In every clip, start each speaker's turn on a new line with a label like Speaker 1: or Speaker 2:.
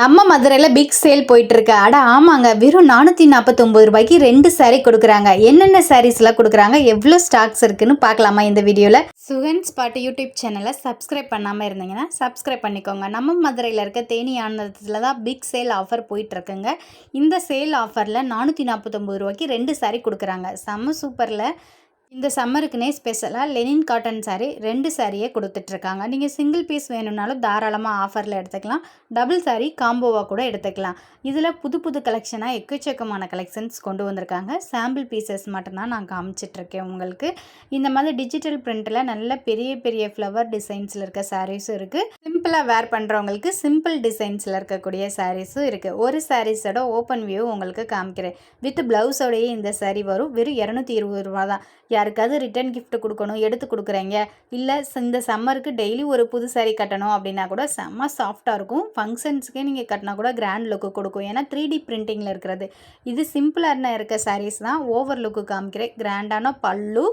Speaker 1: நம்ம மதுரையில் big sale போயிட்டுருக்கு. அட ஆமாங்க, வெறும் 449 ரூபாய்க்கு 2 சாரீ கொடுக்குறாங்க. என்னென்ன சாரீஸ்லாம் கொடுக்குறாங்க, எவ்வளோ ஸ்டாக்ஸ் இருக்குன்னு பார்க்கலாமா இந்த வீடியோவில். சுகன் ஸ்பாட் யூடியூப் சேனலை சப்ஸ்கிரைப் பண்ணாமல் இருந்தீங்கன்னா சப்ஸ்கிரைப் பண்ணிக்கோங்க. நம்ம மதுரையில் இருக்க தேனி ஆனந்தத்தில் தான் பிக் சேல் ஆஃபர் போயிட்டுருக்குங்க. இந்த சேல் ஆஃபரில் 449 ரூபாய்க்கு 2 சாரீ கொடுக்குறாங்க. செம்ம சூப்பரில். இந்த சம்மருக்குனே ஸ்பெஷலாக லெனின் காட்டன் சாரீ 2 சாரியே கொடுத்துட்ருக்காங்க. நீங்கள் சிங்கிள் பீஸ் வேணும்னாலும் தாராளமாக ஆஃபரில் எடுத்துக்கலாம். டபுள் சாரீ காம்போவாக கூட எடுத்துக்கலாம். இதில் புது புது கலெக்ஷனாக எக்கச்சக்கமான கலெக்ஷன்ஸ் கொண்டு வந்திருக்காங்க. சாம்பிள் பீசஸ் மட்டும்தான் நான் காமிச்சிட்ருக்கேன் உங்களுக்கு. இந்த மாதிரி டிஜிட்டல் பிரிண்டில் நல்ல பெரிய பெரிய ஃப்ளவர் டிசைன்ஸில் இருக்க சாரீஸும் இருக்குது. சிம்பிளாக வேர் பண்ணுறவங்களுக்கு சிம்பிள் டிசைன்ஸில் இருக்கக்கூடிய சாரீஸும் இருக்குது. ஒரு சாரீஸோட ஓப்பன் வியூ உங்களுக்கு காமிக்கிறேன். வித் ப்ளவுஸோடையே இந்த சாரீ வரும். வெறும் 220 ரூபா தான். யாருக்காவது ரிட்டன் கிஃப்ட் கொடுக்கணும், எடுத்து கொடுக்குறீங்க, இல்லை இந்த சம்மருக்கு டெய்லி ஒரு புது சாரீ கட்டணும் அப்படின்னா கூட செம்ம சாஃப்டாக இருக்கும். ஃபங்க்ஷன்ஸுக்கே நீங்கள் கட்டினா கூட கிராண்ட் லுக்கு கொடுக்கும். ஏன்னா 3D பிரிண்டிங்கில் இருக்கிறது. இது சிம்பிளான இருக்க சாரீஸ் தான். ஓவர் லுக்கு காமிக்கிறேன். கிராண்டான பல்லு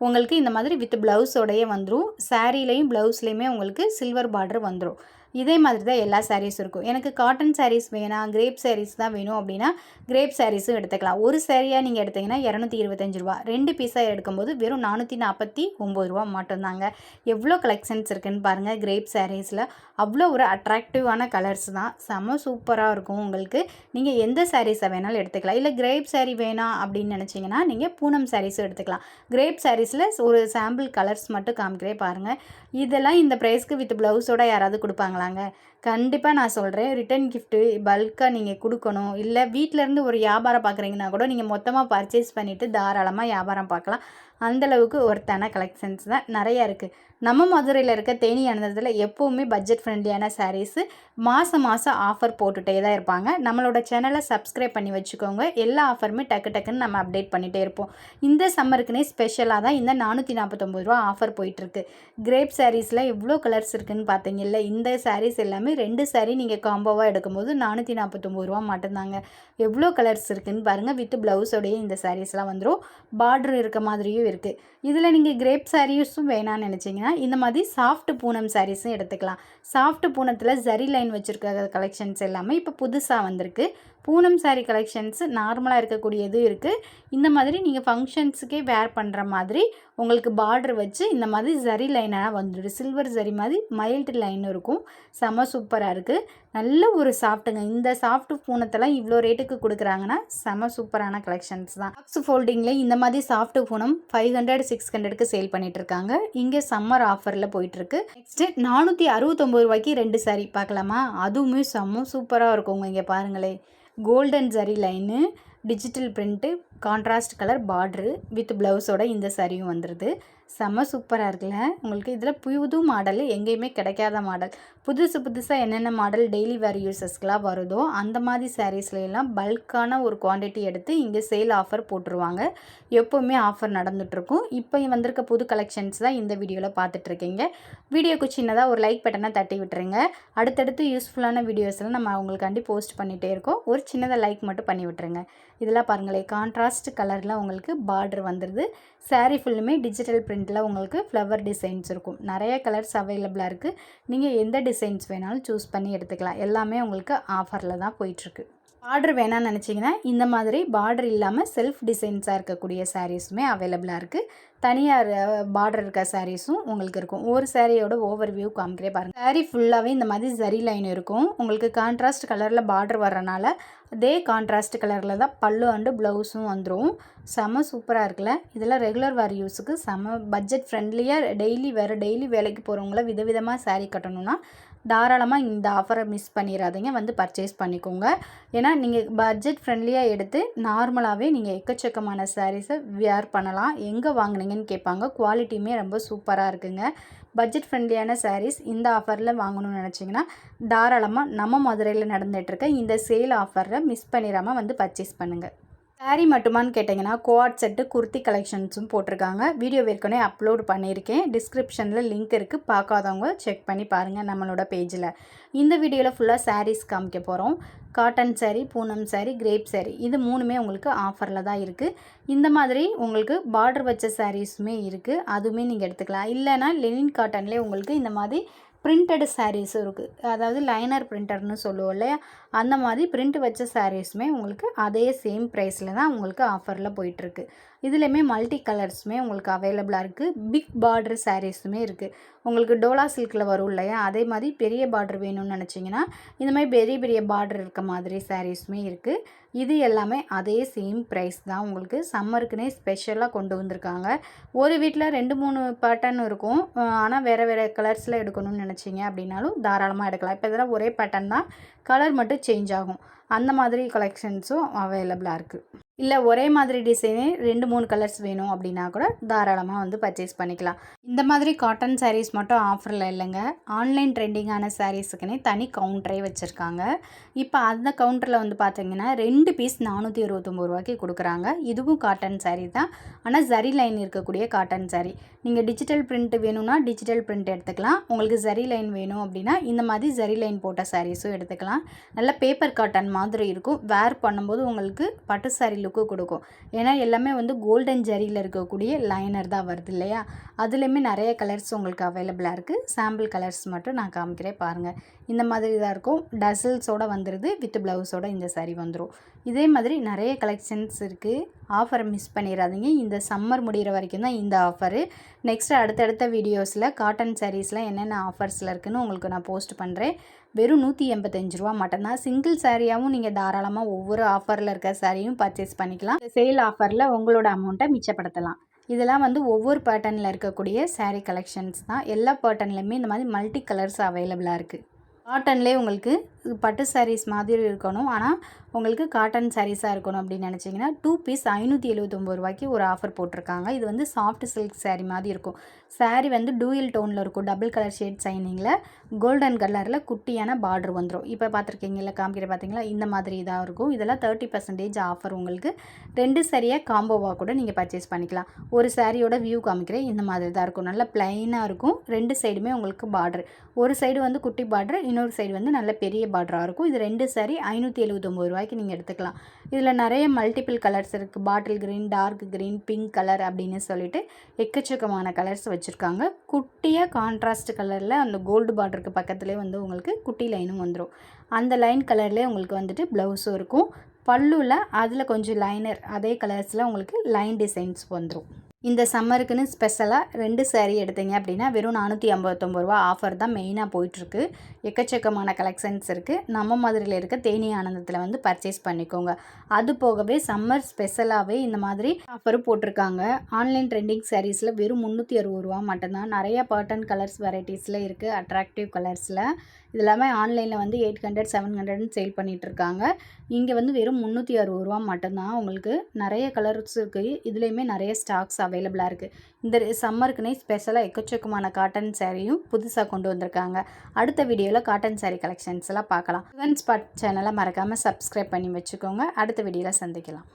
Speaker 1: உங்களுக்கு இந்த மாதிரி வித் ப்ளவுஸோடையே வந்துடும். சாரீலையும் ப்ளவுஸ்லேயுமே உங்களுக்கு சில்வர் பார்டர் வந்துடும். இதே மாதிரி தான் எல்லா சாரீஸும் இருக்கும். எனக்கு காட்டன் சாரீஸ் வேணாம், கிரேப் சாரீஸ் தான் வேணும் அப்படின்னா கிரேப் சாரீஸும் எடுத்துக்கலாம். ஒரு சாரியாக நீங்கள் எடுத்திங்கன்னா 225 ரூபா. 2 பீஸாக எடுக்கும்போது வெறும் 449 ரூபா மட்டும்தாங்க. எவ்வளோ கலெக்ஷன்ஸ் இருக்குதுன்னு பாருங்கள். கிரேப் சாரீஸில் அவ்வளோ ஒரு அட்ராக்டிவான கலர்ஸ் தான். செம்ம சூப்பராக இருக்கும் உங்களுக்கு. நீங்கள் எந்த சாரீஸை வேணாலும் எடுத்துக்கலாம். இல்லை கிரேப் சாரீ வேணாம் அப்படின்னு நினச்சிங்கன்னா நீங்கள் பூனம் சாரீஸும் எடுத்துக்கலாம். கிரேப் சாரீஸில் ஒரு சாம்பிள் கலர்ஸ் மட்டும் காமிக்கிறேன் பாருங்கள். இதெல்லாம் இந்த ப்ரைஸ்க்கு வித் ப்ளவுஸோட யாராவது கொடுப்பாங்களாங்க? கண்டிப்பாக நான் சொல்கிறேன். ரிட்டன் கிஃப்ட்டு பல்காக நீங்கள் கொடுக்கணும், இல்லை வீட்டிலேருந்து ஒரு வியாபாரம் பார்க்குறீங்கன்னா கூட நீங்கள் மொத்தமாக பர்ச்சேஸ் பண்ணிவிட்டு தாராளமாக வியாபாரம் பார்க்கலாம். அந்தளவுக்கு ஒருத்தான கலெக்ஷன்ஸ் தான் நிறையா இருக்குது. நம்ம மதுரையில் இருக்க தேனி ஆனந்தத்தில் எப்போவுமே பட்ஜெட் ஃப்ரெண்ட்லியான சாரீஸு மாதம் ஆஃபர் போட்டுகிட்டே தான் இருப்பாங்க. நம்மளோட சேனலை சப்ஸ்கிரைப் பண்ணி வச்சுக்கோங்க. எல்லா ஆஃபருமே டக்கு டக்குன்னு நம்ம அப்டேட் பண்ணிகிட்டே இருப்போம். இந்த சம்மருக்குனே ஸ்பெஷலாக தான் இந்த 449 ரூபா ஆஃபர் போயிட்டுருக்கு. கிரேப் சாரீஸில் எவ்வளோ கலர்ஸ் இருக்குதுன்னு பார்த்தீங்கல்ல. இந்த சாரீஸ் எல்லாமே 2 சாரீ நீங்கள் காம்போவாக எடுக்கும்போது 449 ரூபா மட்டும்தாங்க. எவ்வளோ கலர்ஸ் இருக்குதுன்னு பாருங்கள். வித் ப்ளவுஸோடையே இந்த சாரீஸ்லாம் வந்துடும். பார்டர் இருக்க மாதிரியும் இருக்குது. இதில் நீங்கள் கிரேப் சாரீஸும் வேணான்னு நினச்சிங்கன்னா இந்த மாதிரி சாஃப்ட் பூனம் சாரீஸும் எடுத்துக்கலாம். சாஃப்ட் பூனத்தில் ஜரி லைன் வச்சுருக்க கலெக்ஷன்ஸ் எல்லாமே இப்போ புதுசாக வந்திருக்கு. பூனம் சாரீ கலெக்ஷன்ஸு நார்மலாக இருக்கக்கூடியதும் இருக்குது. இந்த மாதிரி நீங்கள் ஃபங்க்ஷன்ஸுக்கே வேர் பண்ணுற மாதிரி உங்களுக்கு பார்டர் வச்சு இந்த மாதிரி ஜரி லைனாக வந்துடும். சில்வர் ஜரி மாதிரி மைல்டு லைன் இருக்கும். செம சூப்பராக இருக்குது. நல்ல ஒரு சாஃப்ட்டுங்க. இந்த சாஃப்ட் பூனத்தெல்லாம் இவ்வளோ ரேட்டுக்கு கொடுக்குறாங்கன்னா செம சூப்பரான கலெக்ஷன்ஸ் தான். பாக்ஸ் ஃபோல்டிங்கில் இந்த மாதிரி சாஃப்ட் பூனம் 500 600க்கு சேல் பண்ணிகிட்ருக்காங்க. இங்கே சம்மர் ஆஃபரில் போயிட்டுருக்கு. நெக்ஸ்ட்டு 469 ரூபாய்க்கு 2 சாரீ பார்க்கலாமா? அதுவுமே செம்ம சூப்பராக இருக்குங்க. இங்கே பாருங்களேன். Golden zari line, digital print, contrast colour border with ப்ளவுஸோட இந்த சாரியும் வந்துடுது. செம்ம சூப்பராக இருக்குல்ல உங்களுக்கு. இதில் புது மாடல், எங்கேயுமே கிடைக்காத மாடல். புதுசாக என்னென்ன மாடல் டெய்லி வேர் யூசஸ்க்கெலாம் வருதோ அந்த மாதிரி சாரீஸ்லாம் பல்கான ஒரு குவான்டிட்டி எடுத்து இங்கே சேல் ஆஃபர் போட்டுருவாங்க. எப்போவுமே ஆஃபர் நடந்துகிட்ருக்கும். இப்போ வந்திருக்க புது கலெக்ஷன்ஸ் தான் இந்த வீடியோவில் பார்த்துட்ருக்கீங்க. வீடியோக்கு சின்னதாக ஒரு லைக் பட்டனை தட்டி விட்டுருங்க. அடுத்தடுத்து யூஸ்ஃபுல்லான வீடியோஸ்லாம் நம்ம அவங்களுக்காண்டி போஸ்ட் பண்ணிகிட்டே இருக்கோம். ஒரு சின்னதாக லைக் மட்டும் பண்ணி விட்டுருங்க. இதெல்லாம் பாருங்களேன். கான்ட்ராஸ்ட் கலரில் உங்களுக்கு பார்டர் வந்துடுது. சாரீ ஃபுல்லுமே டிஜிட்டல் பிரிண்டில் உங்களுக்கு ஃப்ளவர் டிசைன்ஸ் இருக்கும். நிறைய கலர்ஸ் அவைலபிளாக இருக்குது. நீங்கள் எந்த டிசைன்ஸ் வேணாலும் சூஸ் பண்ணி எடுத்துக்கலாம். எல்லாமே உங்களுக்கு ஆஃபரில் தான் போயிட்டுருக்கு. பார்டர் வேணான்னு நினச்சிங்கன்னா இந்த மாதிரி பார்டர் இல்லாமல் செல்ஃப் டிசைன்ஸாக இருக்கக்கூடிய சாரீஸுமே அவைலபிளாக இருக்குது. தனியார் பார்டர் இருக்க சாரீஸும் உங்களுக்கு இருக்கும். ஒரு சாரியோட ஓவர் வியூ காமிக்கிறே பாருங்கள். சாரீ ஃபுல்லாகவே இந்த மாதிரி ஜரி லைன் இருக்கும். உங்களுக்கு கான்ட்ராஸ்ட் கலரில் பார்டர் வர்றனால அதே கான்ட்ராஸ்ட் கலரில் தான் பல்லு அண்டு ப்ளவுஸும் வந்துடும். செம்ம சூப்பராக இருக்குல்ல. இதெல்லாம் ரெகுலர் வேர் யூஸுக்கு செம்ம பட்ஜெட் ஃப்ரெண்ட்லியாக டெய்லி வேலைக்கு போகிறவங்கள விதவிதமாக சாரீ கட்டணும்னா தாராளமாக இந்த ஆஃபரை மிஸ் பண்ணிடாதீங்க. வந்து பர்ச்சேஸ் பண்ணிக்கோங்க. ஏன்னா நீங்கள் பட்ஜெட் ஃப்ரெண்ட்லியாக எடுத்து நார்மலாகவே நீங்கள் எக்கச்சக்கமான சாரீஸை வேர் பண்ணலாம். எங்கே வாங்கினீங்கன்னு கேட்பாங்க. குவாலிட்டியுமே ரொம்ப சூப்பராக இருக்குங்க. பட்ஜெட் ஃப்ரெண்ட்லியான சாரீஸ் இந்த ஆஃபரில் வாங்கணும்னு நினச்சிங்கன்னா தாராளமாக நம்ம மதுரையில் நடந்துகிட்ருக்க இந்த சேல் ஆஃபரை மிஸ் பண்ணிடாமல் வந்து பர்ச்சேஸ் பண்ணுங்கள். சாரீ மட்டுமான்னு கேட்டிங்கன்னா கோஆட் செட்டு, குர்த்தி கலெக்ஷன்ஸும் போட்டிருக்காங்க. வீடியோ ஏற்கனவே அப்லோட் பண்ணியிருக்கேன். டிஸ்கிரிப்ஷனில் லிங்க் இருக்குது. பார்க்காதவங்க செக் பண்ணி பாருங்கள் நம்மளோட பேஜில். இந்த வீடியோவில் ஃபுல்லாக சாரீஸ் காமிக்க போகிறோம். காட்டன் சாரீ, பூனம் சாரீ, கிரேப் சாரீ இது 3மே உங்களுக்கு ஆஃபரில் தான் இருக்குது. இந்த மாதிரி உங்களுக்கு பார்டர் வச்ச சாரீஸுமே இருக்குது. அதுவுமே நீங்கள் எடுத்துக்கலாம். இல்லைனா லெனின் காட்டன்லேயே உங்களுக்கு இந்த மாதிரி பிரிண்டட் சாரீஸும் இருக்குது. அதாவது லைனர் பிரிண்டர்னு சொல்லுவோம் இல்லையா, அந்த மாதிரி பிரிண்ட் வச்ச சாரீஸுமே உங்களுக்கு அதே சேம் ப்ரைஸில் தான் உங்களுக்கு ஆஃபரில் போயிட்டுருக்கு. இதுலேயுமே மல்டி கலர்ஸுமே உங்களுக்கு அவைலபிளாக இருக்குது. பிக் பார்டர் சாரீஸுமே இருக்குது. உங்களுக்கு டோலா சில்கில் வரும் இல்லையா, அதே மாதிரி பெரிய பார்டர் வேணும்னு நினச்சிங்கன்னா இந்த மாதிரி பெரிய பெரிய பார்டர் இருக்க மாதிரி சாரீஸுமே இருக்குது. இது எல்லாமே அதே சேம் ப்ரைஸ் தான். உங்களுக்கு சம்மருக்குனே ஸ்பெஷலாக கொண்டு வந்திருக்காங்க. ஒரு வீட்டில் 2-3 பேட்டர்ன் இருக்கும். ஆனால் வேறு வேறு கலர்ஸில் எடுக்கணும்னு நினச்சிங்க அப்படின்னாலும் தாராளமாக எடுக்கலாம். இப்போ இதெல்லாம் ஒரே பேட்டர்ன் தான், கலர் மட்டும் சேஞ்ச் ஆகும். அந்த மாதிரி கலெக்ஷன்ஸும் அவைலபிளாக இருக்குது. இல்லை ஒரே மாதிரி டிசைனே 2-3 கலர்ஸ் வேணும் அப்படின்னா கூட தாராளமாக வந்து பர்ச்சேஸ் பண்ணிக்கலாம். இந்த மாதிரி காட்டன் சாரீஸ் மட்டும் ஆஃபரில் இல்லைங்க, ஆன்லைன் ட்ரெண்டிங்கான சாரீஸுக்குன்னே தனி கவுண்டரே வச்சுருக்காங்க. இப்போ அந்த கவுண்டரில் வந்து பார்த்தீங்கன்னா 2 பீஸ் 429 ரூபாய்க்கு கொடுக்குறாங்க. இதுவும் காட்டன் சாரீ தான், ஆனால் ஜரி லைன் இருக்கக்கூடிய காட்டன் சாரீ. நீங்கள் டிஜிட்டல் பிரிண்ட் வேணும்னா டிஜிட்டல் பிரிண்ட் எடுத்துக்கலாம். உங்களுக்கு ஜரி லைன் வேணும் அப்படின்னா இந்த மாதிரி ஜரி லைன் போட்ட சாரீஸும் எடுத்துக்கலாம். நல்ல பேப்பர் காட்டன் மாதிரி இருக்கும். வேர் பண்ணும்போது உங்களுக்கு பட்டு சாரீ லுக்கு கொடுக்கும். ஏன்னா எல்லாமே வந்து கோல்டன் ஜரியில் இருக்கக்கூடிய லைனர் தான் வருது இல்லையா. அதுலேயுமே நிறைய கலர்ஸ் உங்களுக்கு அவைலபிளாக இருக்குது. சாம்பிள் கலர்ஸ் மட்டும் நான் காமிக்கிறேன் பாருங்கள். இந்த மாதிரி தான் இருக்கும். டசல்ஸோடு வந்துடுது, வித் ப்ளவுஸோட இந்த சாரீ வந்துடும். இதே மாதிரி நிறைய கலெக்ஷன்ஸ் இருக்குது. ஆஃபரை மிஸ் பண்ணிடாதீங்க. இந்த சம்மர் முடிகிற வரைக்கும் தான் இந்த ஆஃபரு. நெக்ஸ்ட்டு அடுத்தடுத்த வீடியோஸில் காட்டன் சாரீஸில் என்னென்ன ஆஃபர்ஸில் இருக்குதுன்னு உங்களுக்கு நான் போஸ்ட் பண்ணுறேன். வெறும் 185 ரூபா மட்டும்தான். சிங்கிள் சாரியாகவும் நீங்கள் தாராளமாக ஒவ்வொரு ஆஃபரில் இருக்க சாரியும் பர்ச்சேஸ் பண்ணிக்கலாம். சேல் ஆஃபரில் உங்களோட அமௌண்ட்டை மிச்சப்படுத்தலாம். இதெல்லாம் வந்து ஒவ்வொரு பேட்டர்னில் இருக்கக்கூடிய சாரீ கலெக்ஷன்ஸ் தான். எல்லா பேட்டர்ன்லையுமே இந்த மாதிரி மல்டி கலர்ஸ் அவைலபிளாக இருக்குது. காட்டன்லேயே உங்களுக்கு பட்டு சாரீஸ் மாதிரி இருக்கணும், ஆனால் உங்களுக்கு காட்டன் சாரீஸாக இருக்கணும் அப்படின்னு நினச்சிங்கன்னா 2 பீஸ் 579 ரூபாய்க்கு ஒரு ஆஃபர் போட்டிருக்காங்க. இது வந்து சாஃப்ட் சில்க் சாரீ மாதிரி இருக்கும். சாரீ வந்து டூயல் டோனில் இருக்கும். டபுள் கலர் ஷேட் சைனிங்கில் கோல்டன் கலரில் குட்டியான பார்டர் வந்துடும். இப்போ பார்த்துருக்கீங்களா, காமிக்கிற பார்த்தீங்களா, இந்த மாதிரி இதாக இருக்கும். இதெல்லாம் 30% ஆஃபர். உங்களுக்கு 2 சாரியாக காம்போவாக கூட நீங்கள் பர்ச்சேஸ் பண்ணிக்கலாம். ஒரு சாரியோட வியூ காமிக்கிறேன். இந்த மாதிரி தான் இருக்கும். நல்லா பிளைனாக இருக்கும். 2 சைடுமே உங்களுக்கு பார்டர். ஒரு சைடு வந்து குட்டி பார்டர், இன்னொரு சைடு வந்து நல்ல பெரிய பார்டராக இருக்கும். இது 2 சாரி 579 ரூபாய்க்கு நீங்கள் எடுத்துக்கலாம். இதில் நிறைய மல்டிபிள் கலர்ஸ் இருக்குது. Bottle green, dark green, pink colour அப்படின்னு சொல்லிட்டு எக்கச்சக்கமான கலர்ஸ் வச்சுருக்காங்க. குட்டியாக கான்ட்ராஸ்ட் கலரில் அந்த கோல்டு பார்டருக்கு பக்கத்துலேயே வந்து உங்களுக்கு குட்டி லைனும் வந்துடும். அந்த லைன் கலர்லேயே உங்களுக்கு வந்துட்டு ப்ளவுஸும் இருக்கும். பல்லுவில் அதில் கொஞ்சம் லைனர் அதே கலர்ஸில் உங்களுக்கு லைன் டிசைன்ஸ் வந்துடும். இந்த சம்மருக்குன்னு ஸ்பெஷலாக 2 சாரீ எடுத்தீங்க அப்படின்னா வெறும் 459 ரூபா ஆஃபர் தான் மெயினாக போயிட்டுருக்கு. எக்கச்சக்கமான கலெக்ஷன்ஸ் இருக்குது. நம்ம மதுரையில் இருக்க தேனி ஆனந்தத்தில் வந்து பர்ச்சேஸ் பண்ணிக்கோங்க. அது போகவே சம்மர் ஸ்பெஷலாகவே இந்த மாதிரி ஆஃபர் போட்டிருக்காங்க. ஆன்லைன் ட்ரெண்டிங் சாரீஸில் வெறும் 360 ரூபா மட்டும்தான். நிறையா பேட்டர்ன் கலர்ஸ் வெரைட்டிஸில் இருக்குது, அட்ராக்டிவ் கலர்ஸில். இது எல்லாமே ஆன்லைனில் வந்து 800 700ன்னு சேல் பண்ணிகிட்ருக்காங்க. இங்கே வந்து வெறும் 360 ரூபா மட்டும்தான். உங்களுக்கு நிறைய கலர்ஸ் இருக்குது. இதுலேயுமே நிறைய ஸ்டாக்ஸ் அவைலபிளாக இருக்குது. இந்த சம்மருக்குனே ஸ்பெஷலாக எக்கச்சக்கமான காட்டன் சாரியும் புதுசாக கொண்டு வந்திருக்காங்க. அடுத்த வீடியோவில் காட்டன் சாரீ கலெக்ஷன்ஸ் எல்லாம் பார்க்கலாம். சுகன் ஸ்பாட் சேனலை மறக்காமல் சப்ஸ்கிரைப் பண்ணி வச்சுக்கோங்க. அடுத்த வீடியோவில் சந்திக்கலாம்.